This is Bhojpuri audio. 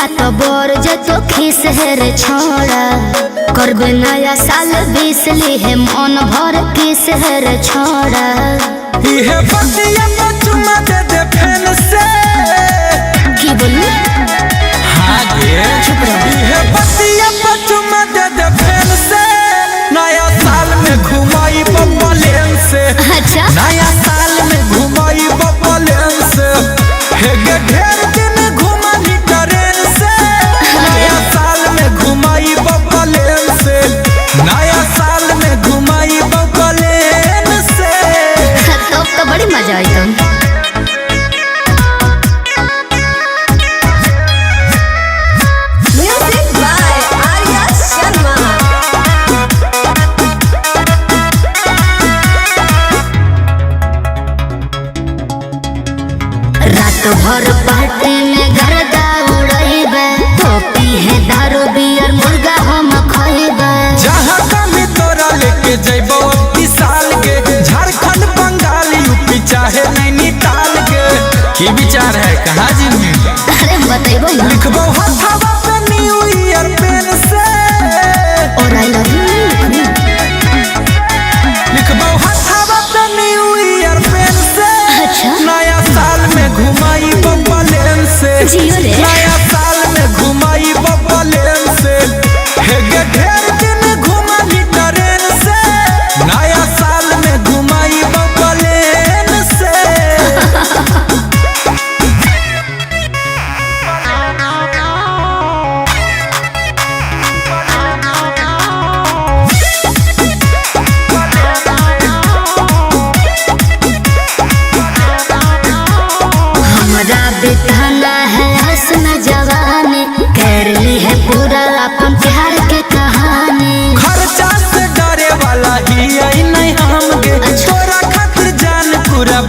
बात बोर जे तो खीस है रे छोड़ा करबे नया साल 20 लिए मन भर किस है रे छोड़ा इहे बतिया में चुमा दे दे फैन से की बोली हाँ गे चुप रह इहे बतिया में चुमा दे दे फैन से नया साल में घुमाई बबलेन से अच्छा नया साल में घुमाई बबलेन से हे गे ढेर दिन घुमानी ट्रेन से नया साल में घुमाई बबलेन से नया साल में घुमाई बबलेन से तो बड़ी मजा आई तुम Music by Arya Sharma. रात भर पार्टी में गर्दा उड़ाइबे टोपी है दारू बियर मुर्गा हम खाइबे जहाँ कमी तोरा लेके जैबो अबकी साल के झारखंड बंगाल यूपी चाहे नैनीताल के की विचार है कहाँ जिन्हें अरे बतेबो ना लिखबो हथवा पे न्यू ईयर पेन से और आई लव यू लिखबो हथवा पे न्यू ईयर पेन से अच्छा नया साल में घुमाई बबलेन से जियो रे नया साल में घुमाई बबलेन से हे गे ढेर दिन घुमानी ट्रेन से नया साल में घुमाई बबलेन से हमरा बिताना है हंसना जवानी कर ली है पूरा अपन प्यार के कहानी खर्चा से डरे वाला ही आई नहीं हम गे छोरा खातिर जान पूरा